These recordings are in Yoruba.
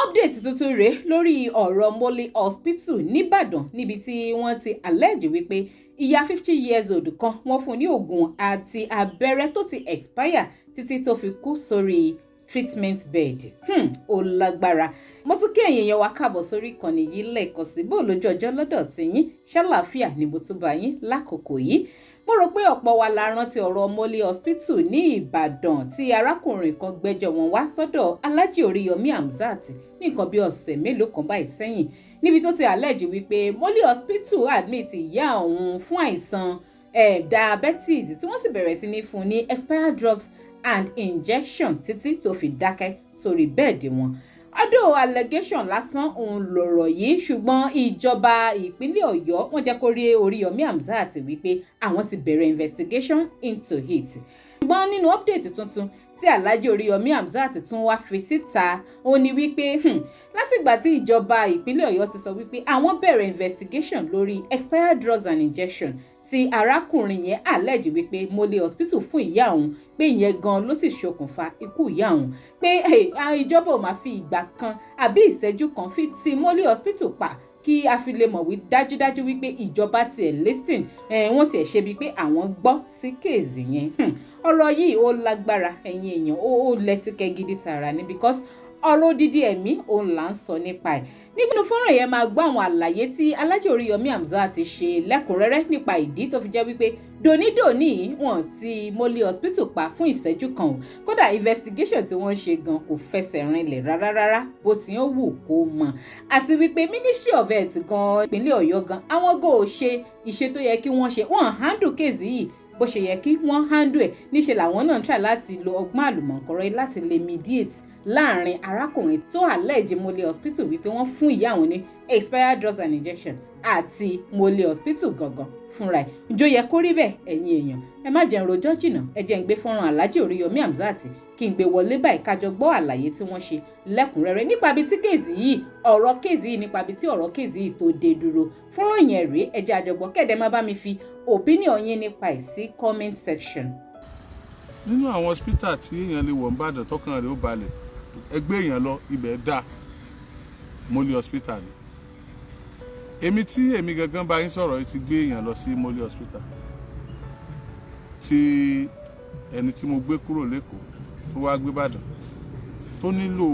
update tuntun rèé lórí ọ̀rọ̀ Mole Hospital nìbàdàn níbi tí wọ́n ti allege wípé ìyá 50 years old kan wọ́n fún ní oògùn àti abẹ́rẹ́ tó ti expire títí tó fi kú sórí treatment bed. Ó lágbára. Mo tún kí ẹ̀yin èèyàn wa káàbọ̀ sórí ìkànnì yìí lẹ́ẹ̀kan sí bó lójú ọjọ́ lọ́dọ̀ tiyín ṣàlàáfíà ni mo tún bá yín lákòókò yìí. Mo rò pé ọ̀pọ̀ wa la rántí ọ̀rọ̀ Mole Hospital ní Ìbàdàn tí arákùnrin kan gbẹ́jọ́ wọn wá sọ́dọ̀ Alh Oriyomi Hamzat ní nǹkan bí ọ̀sẹ̀ mélòó kan báyìí sẹ́yìn níbi tó ti allege wípé Mole Hospital admit ìyá òun fún àìsàn diabetes tí wọ́n sì bẹ̀rẹ̀ sí ní fún ní expired drugs and injection títí tó fi dákẹ́ sórí bẹ́ẹ̀dì wọn. Ọdọ̀ allegation lásán òun lọ̀rọ̀ yìí ṣùgbọ́n ìjọba ìpínlẹ̀ Ọ̀yọ́ wọ́n jẹ́ kó rí Oriyomi Hamzat wípé àwọn ti bẹ̀rẹ̀ investigation into it. Ṣùgbọ́n nínú update tuntun tí Alh Oriyomi Hamzat tún wá fi síta ó ní wípé látìgbà tí ìjọba ìpínlẹ̀ Ọ̀yọ́ ti sọ wípé àwọn bẹ̀rẹ̀ investigation lórí expired drugs and injection tí arákùnrin yẹn allege wípé Mole Hospital fún ìyá òun pé ìyẹn gan ló sì ṣokùnfà ikú ìyá òun pé ìjọba ò máa fi ìgbà kan àbí ìṣẹ́jú kan fi ti Mole Hospital pa kí a fi lè mọ̀ wí dájúdájú wípé ìjọba tiẹ̀ listen wọ́n tiẹ̀ ṣe bíi pé àwọn gbọ́ sí kéèzì yẹn. Ọ̀rọ̀ yìí ó lágbára ẹ̀yin èèyàn ó lẹ́tíkẹ́ gidi tààrà ni because ọ̀rọ̀ odidi ẹ̀mí òun là ń sọ nípa ẹ̀. Nínú fọ́nrán yẹn máa gbọ́ àwọn àlàyé tí Alh Oriyomi Hamzat ti ṣe lẹ́kùnrẹ́rẹ́ nípa ìdí tó fi jẹ́ wípé dònídòní wọ́n ti Mole Hospital pa fún ìṣẹ́jú kan o. Kódà investigation tí wọ́n ṣe gan kò fẹsẹ̀ rinlẹ̀ rárá bó ti ń wù kó mọ̀. Àti wípé Ministry of Health gan ìpínlẹ̀ Ọ̀yọ́ gan àwọn go ṣe ìṣe tó yẹ kí wọ́n ṣe wọ́n handle case yìí bó ṣe yẹ kí wọ́n handle ẹ̀ níṣẹ́ làwọn náà try láti lo ọgbọ́n àlùmọ̀kọ́rọ́ láti lè mediate láàrin arákùnrin tó allege Mole Hospital wípé wọ́n fún ìyá àwọn ní expired drugs and injection àti Mole Hospital gangan fúnra ẹ̀. Ǹjọ́ yẹ kó rí bẹ́ẹ̀ ẹ̀yin èèyàn ẹ má jẹ́ n rojọ́ jìnnà ẹ jẹ́ n gbé fọ́nrán Alh Oriyomi Hamzat kí n gbé wọlé báyìí kájọ gbọ́ àlàyé tí wọ́n ṣe lẹ́kùnrẹ́rẹ́ nípa bí tí kéèzì yìí ọ̀rọ̀ kéèzì yìí nípa bí tí ọ̀rọ̀ kéèzì yìí tó dé dúró. Fọ́nrán yẹn rèé ẹ jẹ́ àjọgbọ́ kẹ́ẹ̀dẹ́ má bá mi fi opinion yín nípa ẹ̀ sí comment section. Nínú àwọn hospital tí èèyàn lè wọ̀ nìbàdàn tọkàn rẹ̀ ó balẹ̀ ẹgbẹ́ èèyàn lọ ibẹ̀ dá Mole Hospital ni. Èmi gangan bá yín sọ̀rọ̀ yìí ti gbé èèyàn lọ sí Mole Hospital tí ẹni tí mo gbé kúrò lẹ́kọ̀ọ́ tó wá gbé Ìbàdàn tó nílò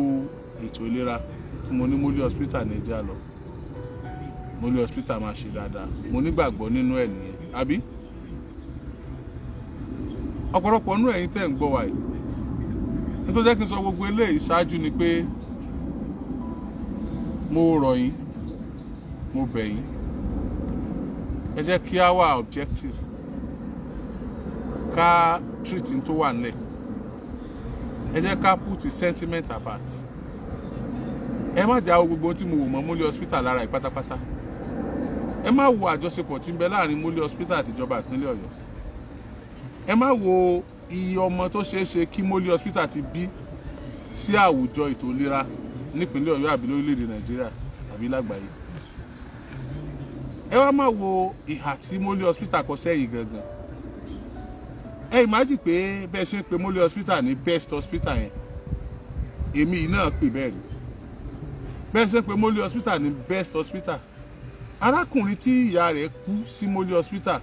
ètò ìlera tí mo ní Mole Hospital ní ẹja lọ. Mole Hospital máa ṣe dáadáa mo nígbàgbọ́ nínú ẹ̀ nìyẹn àbí ọ̀pọ̀lọpọ̀ nínú ẹ̀yin tẹ́ ń gbọ́ wa yìí nítorí jẹ́ kí n sọ gbogbo eléyìí ṣáájú ni pé mo rọ̀ yín mo bẹ̀ yín ẹ jẹ́ kí á wà objective ká treat tó wà nílẹ̀ ẹ jẹ́ ká put sentiment apart ẹ má jáwọ́ gbogbo tí mo wò mọ́ Mole Hospital lára ìpátápátá ẹ má wo àjọṣepọ̀ tí ń bẹ láàrin Mole Hospital àti ìjọba ìpínlẹ̀ Ọ̀yọ́ ẹ má wo iye ọmọ tó ṣeé ṣe kí Mole Hospital ti bí sí àwùjọ ètò ìlera nípínlẹ̀ Ọ̀yọ́ àbí lórílẹ̀‐èdè Nàìjíríà àbí lágbàáyé ẹ wá má wo ìhà tí Mole Hospital kọ sẹ́yìn gangan ẹ imagine pé bẹ́ẹ̀ ṣe ń pe Mole Hospital ní best hospital yẹn èmi náà pè bẹ́ẹ̀ rí bẹ́ẹ̀ ṣe ń pe Mole Hospital ní best hospital arákùnrin tí ìyá rẹ̀ kú sí Mole Hospital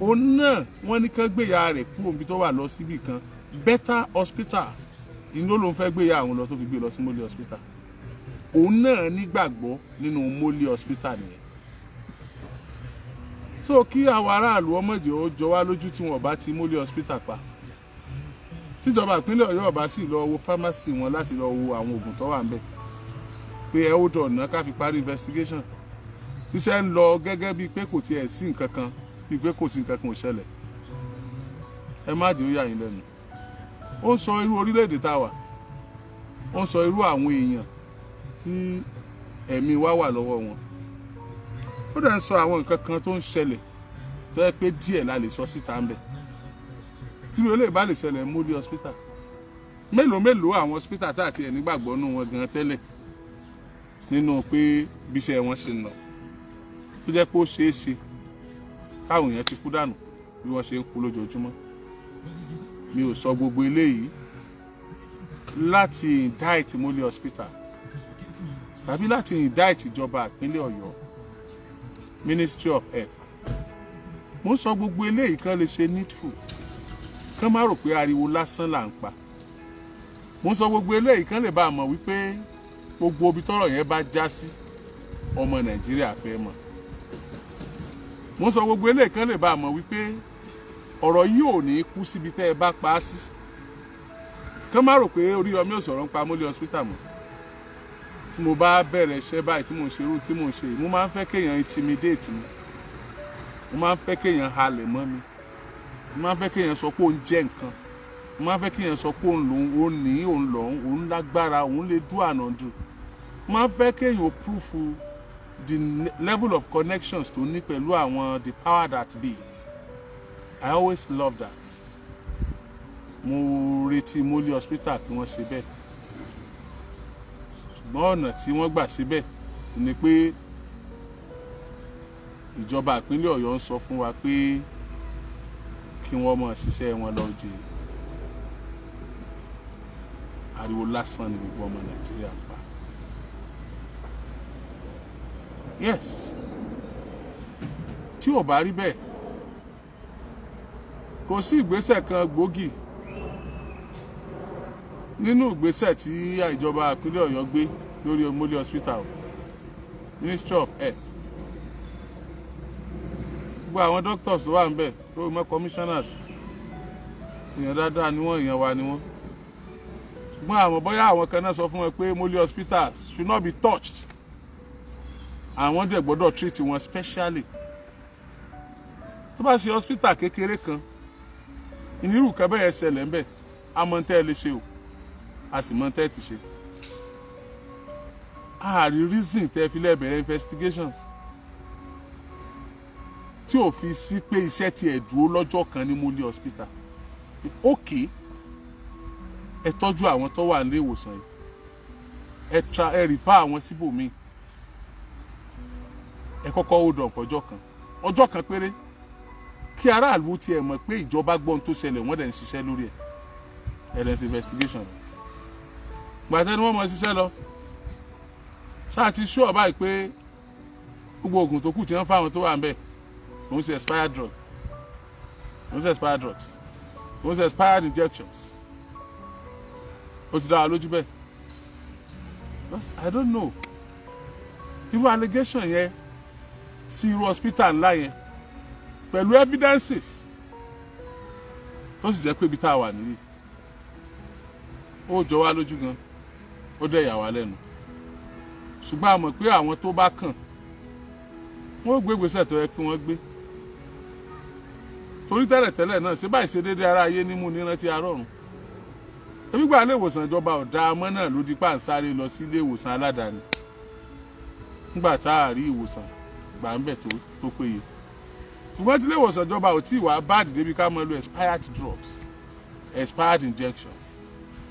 òun náà wọ́n ní kán gbé ìyá rẹ̀ kú òbí tó wà lọ síbì kan better hospital ìlú ló ń fẹ́ gbé ìyá àwọn lọ tó fi gbé lọ sí Mole Hospital òun náà nígbàgbọ́ nínú Mole Hospital nìyẹn so kí àwọn aráàlú ọmọdé ó jọ wá lójú tí wọn bá ti Mole Hospital pa tíjọba ìpínlẹ̀ Ọ̀yọ́ bá sì lọ wo pharmacy wọn láti lọ wo àwọn oògùn tó wà ńbẹ̀ pé ẹ ó dọ̀nà ká fi parí investigation tíṣẹ́ ń lọ gẹ́gẹ́ bíi pé kò tiẹ̀ sí nǹkan kan bíi pé kò sí nǹkan kan ò ṣẹlẹ̀ ẹ má jẹ́ ó yà yín lẹ́nu ó ń sọ irú orílẹ̀-èdè tá a wà ó ń sọ irú àwọn èèyàn tí ẹ̀mí wa wà lọ́wọ́ wọn ó dẹ̀ ń sọ àwọn nǹkan kan tó ń ṣẹlẹ̀ tó yẹ pé díẹ̀ la lè sọ síta ń bẹ̀ tí ó lè bá lè ṣẹlẹ̀ Mole Hospital mélòó àwọn hospital tá àti ẹ̀ nígbàgbọ́ nù wọn gan tẹ́lẹ̀ nínú pé bí iṣẹ́ wọn ṣe ń lọ tó jẹ́ pé ó ṣeé ṣe káwọn èèyàn ti kú dànù bí wọ́n ṣe ń kú lójoojúmọ́ mi ò sọ gbogbo eléyìí láti indict Mole Hospital tàbí láti indict ìjọba ìpínlẹ̀ Ọ̀yọ́, Ministry of Health. Mo sọ gbogbo eléyìí kan lè ṣe needful, kán má rò pé ariwo lásán là ń pa. Mo sọ gbogbo eléyìí kan lè bá a mọ̀ wípé gbogbo ibi tọ́rọ̀ yẹn bá já sí ọmọ Nàìjíríà fẹ́ mọ̀. Mo sọ gbogbo eléyìí kan lè bá a mọ̀ wípé ọ̀rọ̀ yìí ò ní kú síbi tẹ́ ẹ bá pa á sí. Kán má rò pé Oríyọmí ò sọ̀rọ̀ ń pa Mọ́lẹ̀ hospital mọ́. Tí mo bá bẹ̀rẹ̀ iṣẹ́ báyìí tí mo ń ṣerú tí mo ń ṣe, mo máa ń fẹ́ kéèyàn intimidate mi. Mo máa ń fẹ́ kéèyàn halẹ̀ mọ́ mi. Mo máa ń fẹ́ kéèyàn sọ pé òun jẹ́ nǹkan. Mo máa ń fẹ́ kéèyàn sọ pé òun lòun, òun ní, òun lọ́hún, òun lágbára, òun lè do and undo. Mo máa ń fẹ́ kéèyàn proof the level of connections tó ní pẹ̀lú àwọn the power that be. I always love that. Mo retí Mọ́lẹ̀ hospital kí wọ́n ṣe bẹ́ẹ̀. Ṣùgbọ́n ọ̀nà tí wọ́n gbà ṣe bẹ́ẹ̀ ni pé ìjọba ìpínlẹ̀ Ọ̀yọ́ ń sọ fún wa pé kí wọ́n máa ṣiṣẹ́ wọn lọ jẹ. Ariwo lásán ni gbogbo ọmọ Nàìjíríà ń pa. Yes. Tí ò bá rí bẹ́ẹ̀, kò sí ìgbésẹ̀ kan gbòógì nínú ìgbésẹ̀ tí ìjọba ìpínlẹ̀ Ọ̀yọ́ gbé lórí Mọ́lẹ̀ hospital, Ministry of Health. Gbogbo àwọn doctors tó wà ń bẹ̀, tó mọ́ commissioners, èèyàn dáadáa ni wọ́n, èèyàn wa ni wọ́n. Ṣùgbọ́n àmọ́ bóyá àwọn kan náà sọ fún wọn pé Mọ́lẹ̀ hospital should not be touched. Àwọn dẹ̀ gbọ́dọ̀ treat wọn specially. Tó bá ṣe hospital kékeré kan, ìnírù kan bẹ́ẹ̀ ṣẹlẹ̀ ń bẹ̀, a mọ̀ tẹ́ ẹ lè ṣe o, a sì mọ̀ tẹ́ ẹ ti ṣe. A rí reason tẹ́ fi lè bẹ̀rẹ̀ investigations tí ò fi sí pé iṣẹ́ ti ẹ̀ dúró lọ́jọ́ kan ní Mọ́lẹ̀ hospital. Okay, ẹ tọ́jú àwọn tó wà nílé ìwòsàn yìí, ẹ refer àwọn síbòmíì. Ẹ kọ́kọ́ hold on fọjọ́ kan, ọjọ́ kan péré, kí aráàlú tiẹ̀ mọ̀ pé ìjọba gbọ́n tó ṣẹlẹ̀, wọ́n dẹ̀ ń ṣiṣẹ́ lórí ẹ̀. Ẹ̀rẹ́sì investigation. Gbàtẹ́ ni wọ́n mọ̀ ṣiṣẹ́ lọ. Ṣáà ti ṣú ọ̀bá yìí pé gbogbo oògùn tó kù tí wọ́n fáwọn tó wà ń bẹ̀, òun ṣe expired drug, òun ṣe expired drugs, òun ṣe expired injections. Ó ti dá wa lójú bẹ́ẹ̀. I don't know. Irú allegation yẹn sí irú hospital ńlá yẹn pẹ̀lú evidences tó sì jẹ́ pé ibi tá a wà nìyí, ó jọ wá lójú gan, ó dẹ̀ yà wá lẹ́nu. Ṣùgbọ́n a mọ̀ pé àwọn tó bá kàn wọ́n gbé ìgbésẹ̀ tó yẹ kí wọ́n gbé. Torí tẹ́lẹ̀tẹ́lẹ̀ náà ṣé báyìí ṣe déédéé ara ayé nímú ní rántí arọ́run. Ebi gba ilé ìwòsàn ìjọba ọ̀dà ọmọ náà ló di pàǹsáré lọ sí ilé ìwòsàn aládàáni nígbà tá a rí ìwòsàn gbà ń bẹ̀ tó péye. Ṣùgbọ́n tí ilé ìwòsàn ìjọba ò tí ì wá báàdì débi ká máa lo expired drugs, expired injections.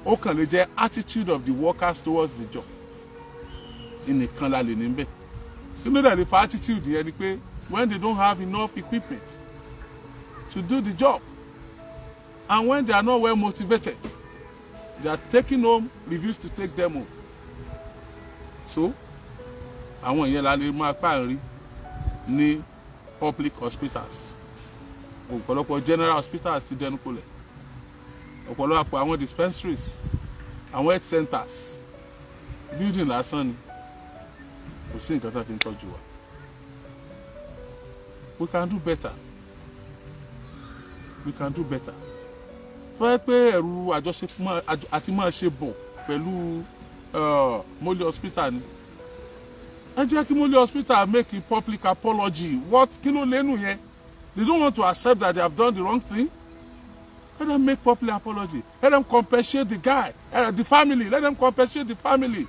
Ó kàn lè jẹ́ attitude of the workers towards the job. Ìnìkan la lè ní bẹ́ẹ̀. Kí ló dẹ̀ lè fa attitude yẹn ni pé when they don't have enough equipment to do the job and when they are not well motivated, they are taking home, refuse to take them home. So, àwọn ìyẹn la lè máa pààrí ní public hospitals. Ọ̀pọ̀lọpọ̀ general hospitals ti dẹnu kọlẹ̀. Ọ̀pọ̀lọpọ̀ àwọn dispensaries, àwọn health centers, building lásán ni. Kò sí nǹkan tó fi ń tọ́jú wa. We can do better. We can do better. Tó yẹ pé ẹ̀rù àjọṣepọ̀ àti máa ṣe bọ̀ pẹ̀lú Mọ́lẹ̀ hospital ni. Ẹ jẹ́ kí Mọ́lẹ̀ hospital make a public apology. What kí ló lẹ́nu yẹn? They don't want to accept that they have done the wrong thing. Let them make public apology. Let them compensate the guy, the family. Let them compensate the family.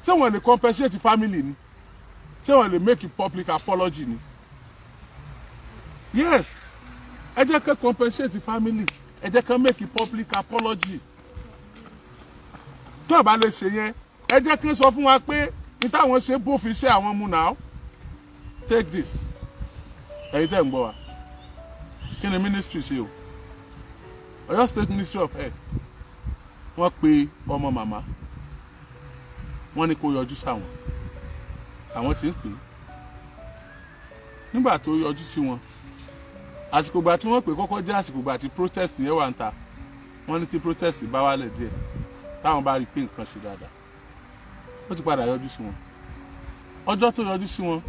Ṣé wọ́n lè compensate the family ni? Ṣé wọ́n lè make a public apology ni? Yes. Ẹ jẹ́ kí compensate the family. Ẹ jẹ́ kí make a public apology. Tó bá lè ṣe yẹn, ẹ jẹ́ kí sọ fún wa pé ní táwọn ṣe bófin ṣe àwọn mu now. Take this. Ẹ̀yin tẹ́ ń gbọ́ wa. Kí ni ministry ṣe o? Ọ̀yọ́ State Ministry of Health. Wọ́n pe ọmọ màmá. wọ́n ní kó yọjú sáwọn àwọn tí ń pè nígbà tó yọjú sí wọn àsìkò gbà tí wọ́n pè kọ́kọ́ jẹ́ àsìkò gbà tí protest yẹn wà ń ta wọ́n ní tí protest bá wálẹ̀ díẹ̀ táwọn bá rí pé nǹkan ṣe dáadáa ó ti padà yọjú sí wọn ọjọ́ tó yọjú sí wọn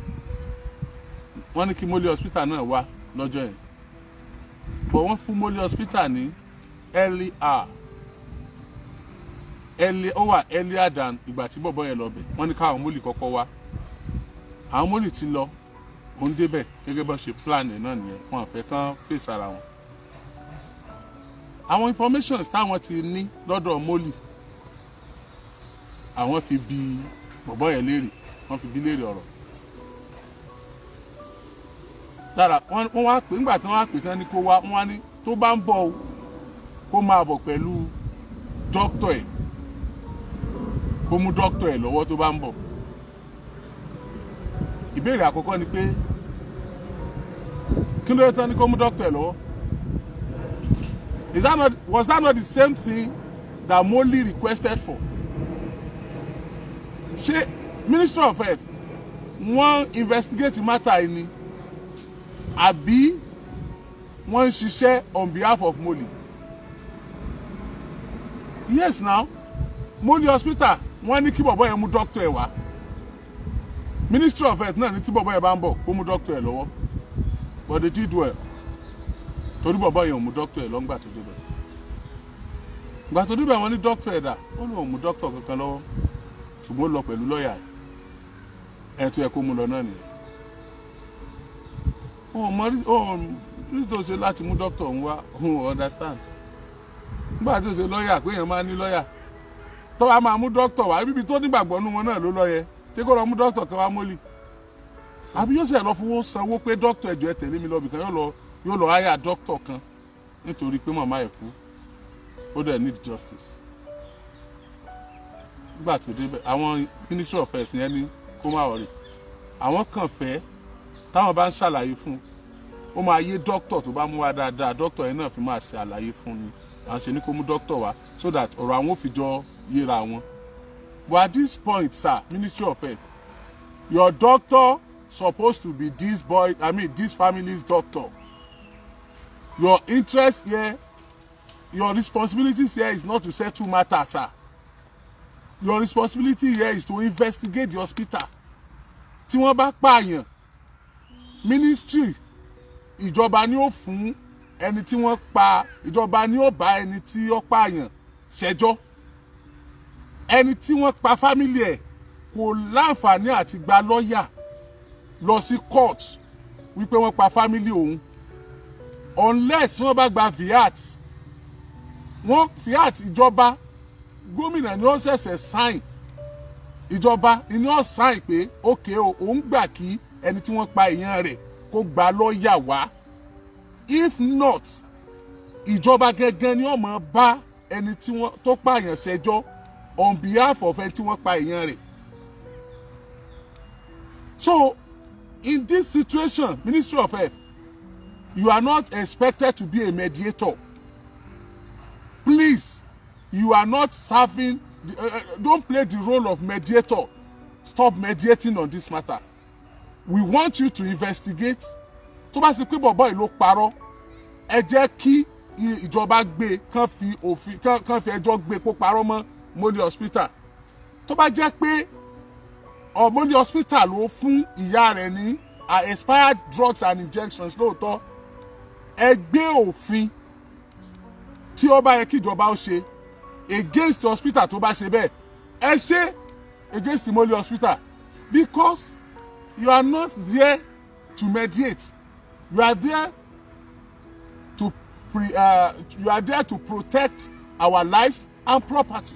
wọ́n ní kí Mole hospital náà wá lọ́jọ́ yẹn but wọ́n fún Mole hospital ní early ó wà earlier than ìgbà tí bọ̀bọ̀ yẹn lọ bẹ̀ wọ́n ní káwọn Mole kọ́kọ́ wá àwọn Mole ti lọ òun débẹ̀ gẹ́gẹ́ bá ṣe plan ẹ̀ náà nìyẹn wọn àfẹ́ kán fèsì ara wọn àwọn informations táwọn ti ní lọ́dọ̀ Mole àwọn fi bi bọ̀bọ̀ yẹn léèrè wọ́n fi bi léèrè ọ̀rọ̀ dára wọ́n wá pè nígbà tí wọ́n wá pè tán ní kó wá wọ́n wá ní tó bá ń bọ̀ kó máa bọ̀ pẹ̀lú dókítà ẹ̀ kó mú dókítà ẹ̀ lọ́wọ́ tó bá ń bọ̀ ìbéèrè àkọ́kọ́ ni pé kí ló dé tán ní kó mú dókítà ẹ̀ lọ́wọ́ was that not the same thing that Mole requested for? Ṣé Ministry of Health wọ́n investigate matter yìí ni àbí wọ́n ń ṣiṣẹ́ on behalf of Mole? Yes now Mole hospital wọ́n ní kí bọ̀bọ̀ yẹn mú doctor ẹ̀ wá Ministry of Health náà ní tí bọ̀bọ̀ yẹn bá ń bọ̀ kó mú doctor ẹ̀ lọ́wọ́ but they did well torí bọ̀bọ̀ yẹn ò mú doctor ẹ̀ lọ́ngbà tó débẹ̀ gbà tó débẹ̀ wọ́n ní doctor ẹ̀ dà ó lóun mú doctor kankan lọ́wọ́ ṣùgbọ́n ó lọ pẹ̀lú lọ́ọ̀yà ẹ̀ tó yẹ kó mú lọ náà nìyẹn rí tó ṣe láti mú doctor ń wá òun understand nígbà tó ṣe lọ́ọ̀yà pé èèyàn máa ní lọ́ọ̀yà tó bá máa mú doctor wá bíbi tó nígbàgbọ́ nú wọn náà ló lọ yẹ tí kò lọ mú doctor kan wá Mole àbí yóò ṣe lọ fowó sanwó pé doctor ẹ̀jọ̀ ẹ̀ tẹ̀lé mi lọ́bì kan yóò lọ háyà doctor kan nítorí pé màmá ẹ̀ kú ó dẹ̀ need justice nígbà tó débẹ̀ àwọn Ministry of Health yẹn ní kó má wọlé àwọn kan fẹ́ táwọn bá ń ṣàlàyé fún ó máa yé doctor tó bá mú wá dáadáa doctor yẹn náà fi máa ṣe àlàyé fún ni àwọn ṣe ní kó mú doctor wá so that ọ̀rọ̀ àwọn ò fi jọ yéra wọn. But at this point, sir, Ministry of Health, your doctor supposed to be this family's doctor. Your interest here, your responsibilities here is not to settle matters, sir. Your responsibility here is to investigate the hospital. Tí wọ́n bá pààyàn, ministry, ìjọba ni ó fún ẹni tí wọ́n pa, ìjọba ni ó bá ẹni tí ó pààyàn ṣẹjọ́. Ẹni tí wọ́n pa family ẹ̀ kò láǹfààní àti gba lọ́ọ̀yà lọ sí court wípé wọ́n pa family òun unless wọ́n bá gba fiat ìjọba gómìnà ni ó ṣẹ̀ṣẹ̀ sign ìjọba ni ó sign pé okay o òun gbà kí ẹni tí wọ́n pa èèyàn rẹ̀ kó gba lọ́ọ̀yà wá if not ìjọba gẹ́gẹ́ ni ó máa bá ẹni tí wọ́n tó pààyàn ṣẹjọ́ on behalf of ẹni tí wọ́n pa èèyàn rẹ̀. So in this situation, Ministry of Health, you are not expected to be a mediator. Please, you are not serving, don't play the role of mediator. Stop mediating on this matter. We want you to investigate. Tó bá ṣe pé bọ̀bọ́ yìí ló parọ́, ẹ jẹ́ kí ìjọba gbé kán fi ẹjọ́ gbé kó parọ́ mọ́ Mole hospital. Tó bá jẹ́ pé Mole hospital ló fún ìyá rẹ̀ ní expired drugs and injections lóòótọ́, ẹ gbé òfin tí ó bá yẹ kí ìjọba ó ṣe against the hospital tó bá ṣe bẹ́ẹ̀ ẹ ṣe against the Mole hospital because you are not there to mediate. You are there to protect our lives and property.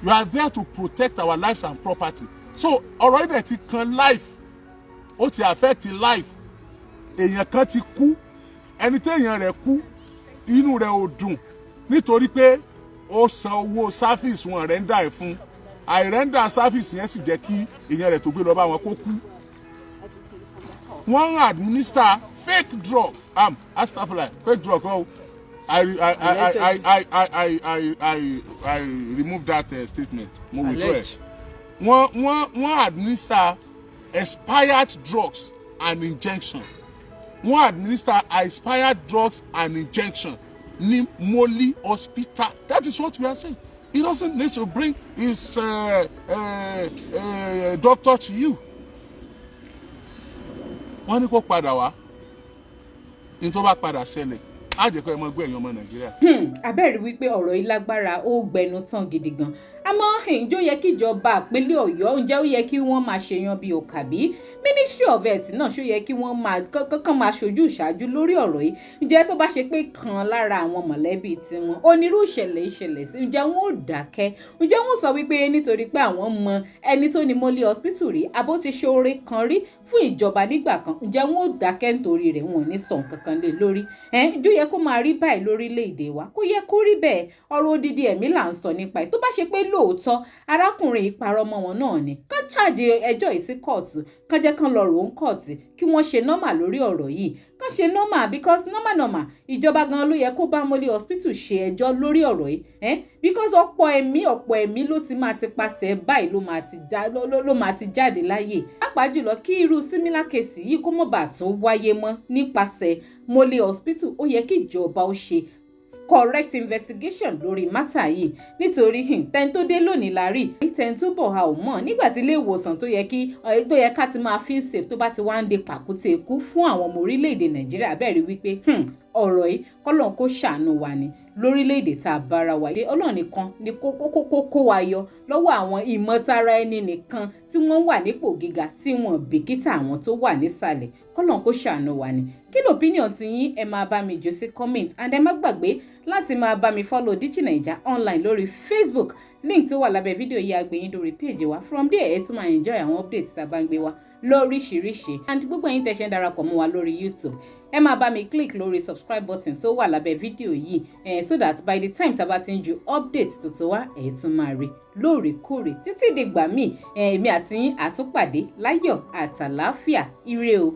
You are there to protect our lives and property. So ọ̀rọ̀ yìí dẹ̀ ti kan life, ó ti affect life. Èèyàn kan ti kú, ẹni tí èèyàn rẹ̀ kú, inú rẹ̀ ò dùn nítorí pé ó san owó service wọn rẹ́ńdà ẹ̀ fún. Àìrẹ́ńdà service yẹn sì jẹ́ kí èèyàn rẹ̀ tó gbé lọ bá wọn kó kú. Wọ́n administer fake drug, fake drug I remove that statement. Mo withdraw. Wọ́n administer expired drugs and injection. Wọ́n administer expired drugs and injection ní Moli Hospital. That is what we are saying. He doesn't need to bring his doctor to you. Wọ́n ní kó padà wá. Ní tó bá padà ṣẹlẹ̀, á jẹ́ kó ẹ mọ gbé ẹ̀yin ọmọ Nàìjíríà. Abẹ́rẹ́ wípé ọ̀rọ̀ yìí lágbára ó gbẹnu tán gidi gan. Àmọ́ ǹjẹ́ ó yẹ kí ìjọba ìpínlẹ̀ Ọ̀yọ́ ǹjẹ́ ó yẹ kí wọ́n máa ṣèyàn bí òkàbí? Ministry of Health náà ṣó yẹ kí wọ́n máa kankan máa ṣojú ìṣáájú lórí ọ̀rọ̀ yìí. Ǹjẹ́ tó bá ṣe pé kan lára àwọn mọ̀lẹ́bí tiwọn onírú ìṣẹ̀lẹ̀ sí ǹjẹ́ wọ́n ò dákẹ́? Ǹjẹ́ wọ́n sọ wípé nítorí pé àwọn mọ ẹni tó ní Moli Hospital rí àbó ti ṣe oore kan rí fún ìjọba nígbà kan ǹjẹ́ wọ́n ò dákẹ́ nítorí rẹ̀ wọn ò ní sọ nǹkan kan lé lórí? Ǹjẹ́ ó yẹ kó máa rí báyìí lórílẹ̀-èdè wa? Kò yẹ kó rí bẹ́ẹ̀. Ọ̀rọ̀ odidi ẹ̀mí là ń sọ nípa ẹ̀. Tó bá ṣe pé lóòótọ́ arákùnrin yìí parọ́ mọ́ wọn náà ni kán charge ẹjọ́ yìí sí kóòtù kán jẹ́ kán lọ rò ó ń kóòtù kí wọ́n ṣe normal lórí ọ̀rọ̀ yìí kán ṣe normal because normal ìjọba gan ló yẹ kó bá Moli Hospital ṣe ẹjọ́ lórí ọ̀rọ̀ yìí because ọ̀pọ̀ ẹ̀mí ló ti máa ti pasẹ̀ báyìí ló máa ti jáde láyè pàápàá jùlọ kí irú similar case yìí kó mọ̀ bá tún wáyé mọ́ nípasẹ̀ Moli Hospital ó yẹ kí ìjọba ó ṣe correct investigation lórí mátà yìí nítorí tẹ́ni tó dé lónìí la rí tẹ́ni tó bọ̀ ha ò mọ̀ nígbà tí ilé ìwòsàn tó yẹ ká ti máa feel safe tó bá ti wá ń de pàkúté ikú fún àwọn ọmọ orílẹ̀-èdè Nàìjíríà bẹ́ẹ̀ rí wípé ọ̀rọ̀ yìí kọ́lọ́n kó ṣàánú wa ni lórílẹ̀-èdè tá a bára wa yìí Ọlọ́run nìkan ni kó wa yọ lọ́wọ́ àwọn ìmọ̀tara ẹni nìkan tí wọ́n wà nípò gíga tí wọ́n bìkítà àwọn tó wà nísàlẹ̀ kọ́lọ́n kó ṣàánú wa ni. Kí ló opinion ti yín? Ẹ máa bá mi jù sí comment and ẹ má gbàgbé láti máa bá mi follow DigiNaija online lórí Facebook. Link tó wà lábẹ́ fídíò yìí àgbẹ̀yìn lórí page wa. From there ẹ tún máa enjoy àwọn updates tá a bá ń gbé wa lóríṣiríṣi. And gbogbo ẹ̀yin tẹ́ ṣe ń darapọ̀ mọ́ wa lórí YouTube ẹ máa bá mi click lórí subscribe button tó wà lábẹ́ fídíò yìí so that by the time tá a bá ti ń ju update tuntun wá ẹ tún máa rí lóòrèkóòrè títí dìgbà míì èmi àti yín àtúnpàdé láyọ̀ àtàlàáfíà ire o.